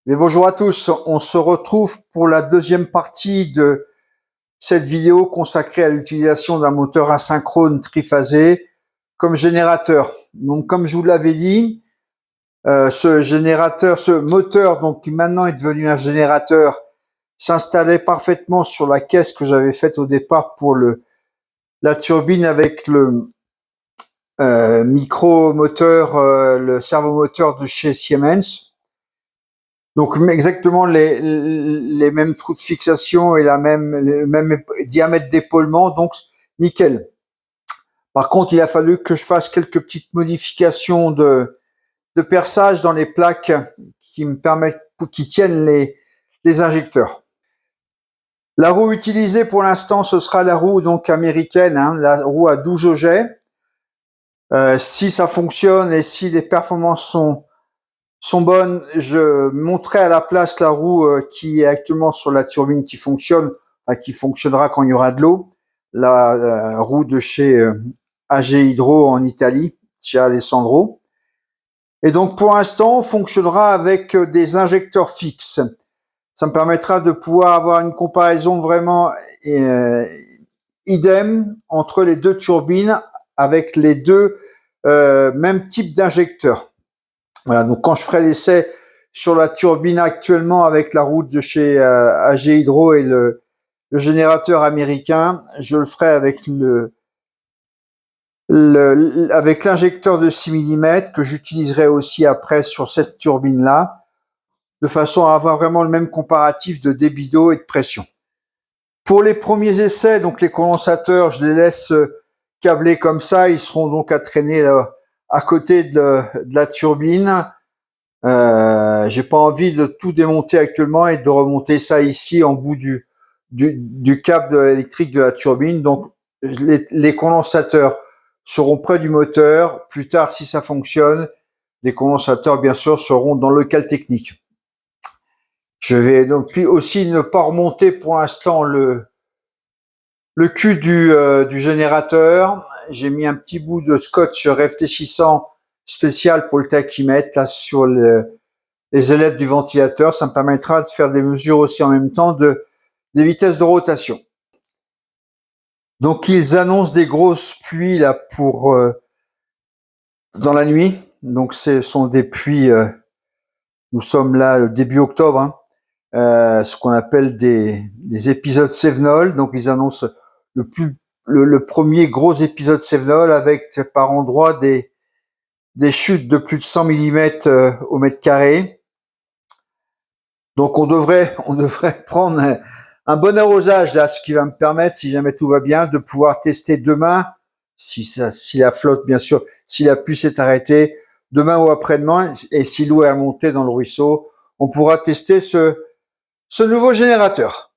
Mais bonjour à tous, on se retrouve pour la deuxième partie de cette vidéo consacrée à l'utilisation d'un moteur asynchrone triphasé comme générateur. Donc comme je vous l'avais dit, ce moteur donc qui maintenant est devenu un générateur s'installait parfaitement sur la caisse que j'avais faite au départ pour la turbine avec le micro-moteur, le servomoteur de chez Siemens. Donc exactement les mêmes trous de fixation et le même diamètre d'épaulement, donc nickel. Par contre, il a fallu que je fasse quelques petites modifications de perçage dans les plaques qui tiennent les injecteurs. La roue utilisée pour l'instant, ce sera la roue donc américaine, la roue à 12 objets. Si ça fonctionne et si les performances sont bonnes, je monterai à la place la roue qui est actuellement sur la turbine qui fonctionne, qui fonctionnera quand il y aura de l'eau, la roue de chez AG Hydro en Italie, chez Alessandro. Et donc pour l'instant, on fonctionnera avec des injecteurs fixes. Ça me permettra de pouvoir avoir une comparaison vraiment idem entre les deux turbines avec les deux mêmes types d'injecteurs. Voilà, donc quand je ferai l'essai sur la turbine actuellement avec la roue de chez AG Hydro et le générateur américain, je le ferai avec avec l'injecteur de 6 mm que j'utiliserai aussi après sur cette turbine-là, de façon à avoir vraiment le même comparatif de débit d'eau et de pression. Pour les premiers essais, donc les condensateurs, je les laisse câblés comme ça, ils seront donc à traîner là, à côté de la turbine. J'ai pas envie de tout démonter actuellement et de remonter ça ici en bout du câble électrique de la turbine. Donc les condensateurs seront près du moteur. Plus tard, si ça fonctionne, les condensateurs bien sûr seront dans le local technique. Je vais donc aussi ne pas remonter pour l'instant le cul du générateur. J'ai mis un petit bout de scotch réfléchissant spécial pour le tachymètre là sur les ailettes du ventilateur. Ça me permettra de faire des mesures aussi en même temps des vitesses de rotation. Donc ils annoncent des grosses pluies là pour dans la nuit. Donc ce sont des pluies. Nous sommes là début octobre, ce qu'on appelle des épisodes Cévenol. Donc ils annoncent le premier gros épisode Cévenol avec par endroits des chutes de plus de 100 mm au mètre carré. Donc on devrait prendre un bon arrosage là, ce qui va me permettre, si jamais tout va bien, de pouvoir tester demain, si la flotte bien sûr, si la pluie s'est arrêtée, demain ou après-demain, et si l'eau est remontée dans le ruisseau, on pourra tester ce nouveau générateur.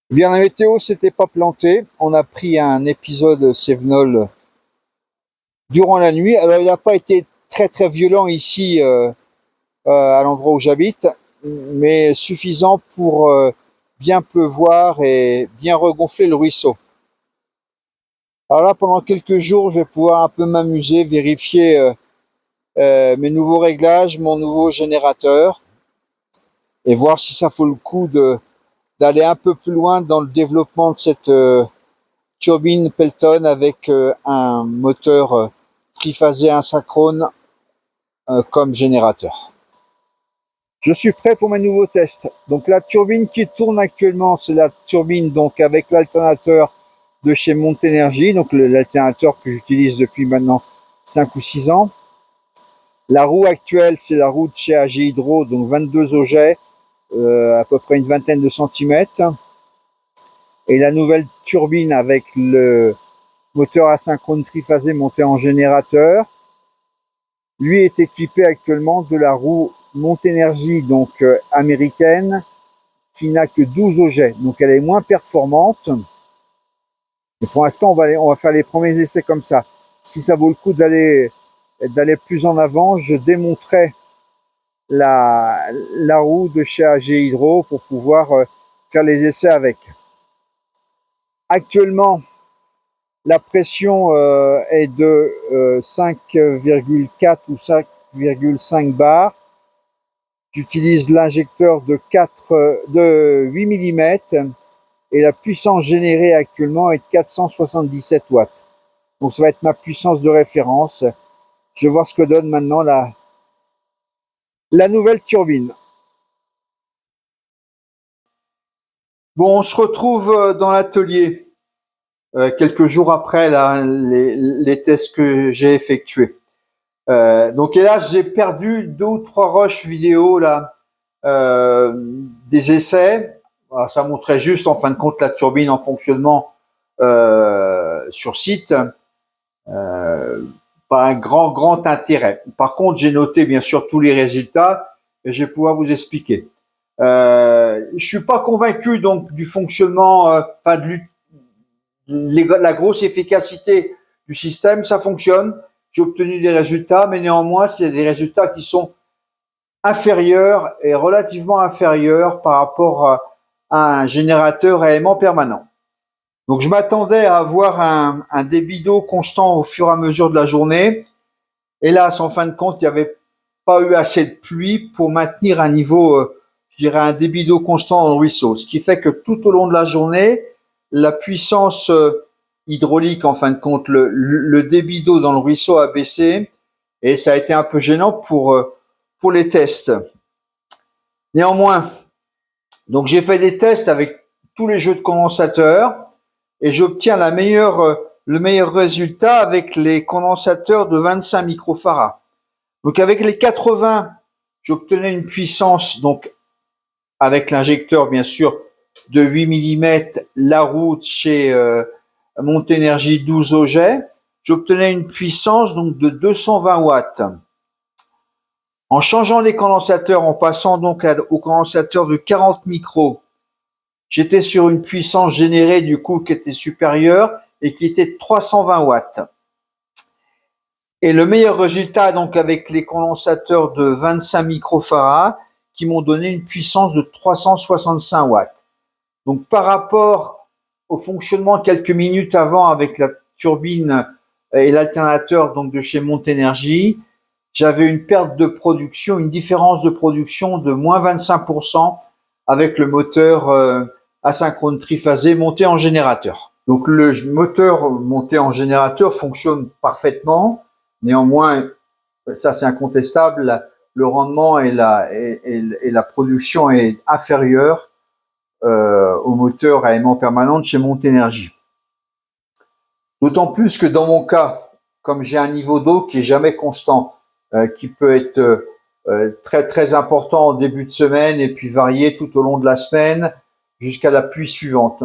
Bien, la météo s'était pas plantée. On a pris un épisode Cévenol durant la nuit. Alors il n'a pas été très très violent ici à l'endroit où j'habite, mais suffisant pour bien pleuvoir et bien regonfler le ruisseau. Alors là, pendant quelques jours, je vais pouvoir un peu m'amuser, vérifier mes nouveaux réglages, mon nouveau générateur, et voir si ça vaut le coup d'aller un peu plus loin dans le développement de cette turbine Pelton avec un moteur triphasé asynchrone comme générateur. Je suis prêt pour mes nouveaux tests. Donc la turbine qui tourne actuellement, c'est la turbine donc avec l'alternateur de chez Montenergie, donc l'alternateur que j'utilise depuis maintenant 5 ou 6 ans. La roue actuelle, c'est la roue de chez AG Hydro, donc 22 objets, à peu près une vingtaine de centimètres. Et la nouvelle turbine avec le moteur asynchrone triphasé monté en générateur, lui est équipé actuellement de la roue Montenergie, donc américaine, qui n'a que 12 objets. Donc elle est moins performante. Mais pour l'instant, on va faire les premiers essais comme ça. Si ça vaut le coup d'aller plus en avant, je démonterai la roue de chez AG Hydro pour pouvoir faire les essais avec. Actuellement, la pression est de 5,4 ou 5,5 bars. J'utilise l'injecteur de 8 mm et la puissance générée actuellement est de 477 watts. Donc ça va être ma puissance de référence. Je vais voir ce que donne maintenant la nouvelle turbine. Bon, on se retrouve dans l'atelier quelques jours après là, les tests que j'ai effectués. Donc hélas, j'ai perdu 2 ou 3 rushs vidéo là, des essais. Alors, ça montrait juste en fin de compte la turbine en fonctionnement sur site. Pas un grand intérêt. Par contre, j'ai noté bien sûr tous les résultats et je vais pouvoir vous expliquer. Je suis pas convaincu donc du fonctionnement, de la grosse efficacité du système. Ça fonctionne. J'ai obtenu des résultats, mais néanmoins, c'est des résultats qui sont inférieurs et relativement inférieurs par rapport à un générateur à aimant permanent. Donc, je m'attendais à avoir un débit d'eau constant au fur et à mesure de la journée. Hélas, en fin de compte, il n'y avait pas eu assez de pluie pour maintenir un niveau, je dirais, un débit d'eau constant dans le ruisseau. Ce qui fait que tout au long de la journée, la puissance hydraulique, en fin de compte, le débit d'eau dans le ruisseau a baissé et ça a été un peu gênant pour les tests. Néanmoins, donc j'ai fait des tests avec tous les jeux de condensateurs et j'obtiens le meilleur résultat avec les condensateurs de 25 microfarads. Donc avec les 80, j'obtenais une puissance, donc avec l'injecteur bien sûr de 8 mm, la route chez Monténergie 12 auget, j'obtenais une puissance donc de 220 watts. En changeant les condensateurs, en passant donc au condensateur de 40 micros, j'étais sur une puissance générée du coup qui était supérieure et qui était de 320 watts. Et le meilleur résultat donc avec les condensateurs de 25 microfarads qui m'ont donné une puissance de 365 watts. Donc par rapport au fonctionnement quelques minutes avant avec la turbine et l'alternateur donc de chez Monténergie, j'avais une perte de production, une différence de production de moins 25% avec le moteur asynchrone triphasé monté en générateur. Donc le moteur monté en générateur fonctionne parfaitement. Néanmoins, ça c'est incontestable, le rendement et la production est inférieure au moteur à aimant permanent de chez Monténergie. D'autant plus que dans mon cas, comme j'ai un niveau d'eau qui est jamais constant, qui peut être très important au début de semaine et puis varier tout au long de la semaine jusqu'à la pluie suivante,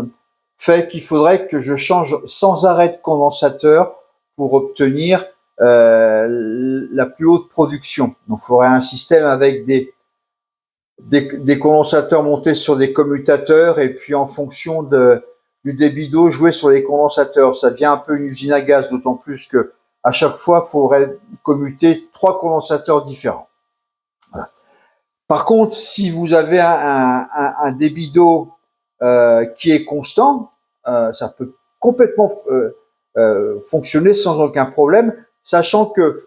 fait qu'il faudrait que je change sans arrêt de condensateur pour obtenir la plus haute production. Donc, il faudrait un système avec des condensateurs montés sur des commutateurs et puis en fonction du débit d'eau jouer sur les condensateurs. Ça devient un peu une usine à gaz, d'autant plus que à chaque fois, il faudrait commuter 3 condensateurs différents. Voilà. Par contre, si vous avez un débit d'eau qui est constant, ça peut complètement fonctionner sans aucun problème, sachant que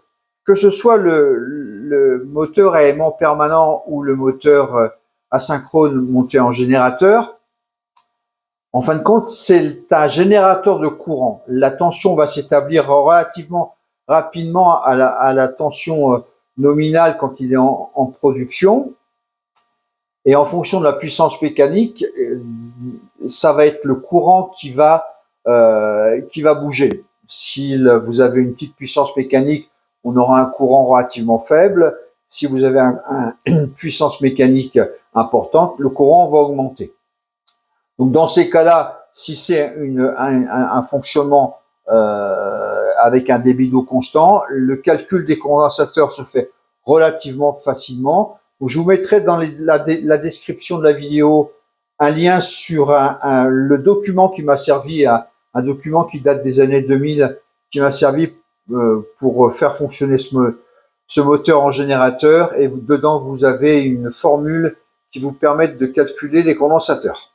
ce soit le moteur à aimant permanent ou le moteur asynchrone monté en générateur, en fin de compte, c'est un générateur de courant. La tension va s'établir relativement rapidement à la tension nominale quand il est en production. Et en fonction de la puissance mécanique, ça va être le courant qui va bouger. Si vous avez une petite puissance mécanique, on aura un courant relativement faible. Si vous avez une puissance mécanique importante, le courant va augmenter. Donc dans ces cas-là, si c'est un fonctionnement avec un débit d'eau constant, le calcul des condensateurs se fait relativement facilement. Donc, je vous mettrai dans la description de la vidéo un lien sur le document qui m'a servi, un document qui date des années 2000, qui m'a servi pour faire fonctionner ce moteur en générateur. Et dedans, vous avez une formule qui vous permet de calculer les condensateurs.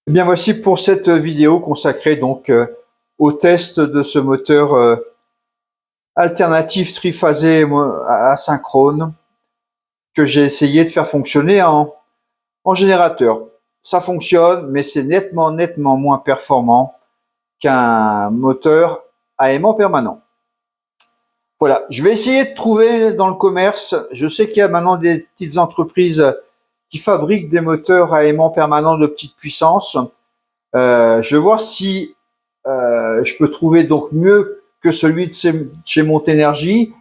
Et bien voici pour cette vidéo consacrée donc au test de ce moteur alternatif triphasé asynchrone que j'ai essayé de faire fonctionner en générateur. Ça fonctionne, mais c'est nettement moins performant qu'un moteur à aimant permanent. Voilà, je vais essayer de trouver dans le commerce, je sais qu'il y a maintenant des petites entreprises qui fabriquent des moteurs à aimant permanent de petite puissance. Je vais voir si je peux trouver donc mieux que celui de chez Monténergie,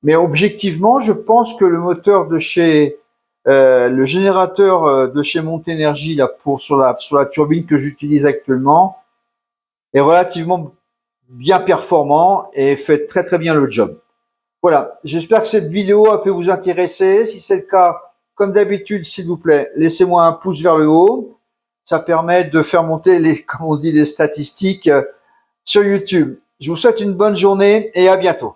mais objectivement, je pense que le moteur de chez le générateur de chez Monténergie là sur la turbine que j'utilise actuellement est relativement bien performant et fait très bien le job. Voilà, j'espère que cette vidéo a pu vous intéresser. Si c'est le cas, comme d'habitude, s'il vous plaît, laissez-moi un pouce vers le haut. Ça permet de faire monter comme on dit, les statistiques sur YouTube. Je vous souhaite une bonne journée et à bientôt.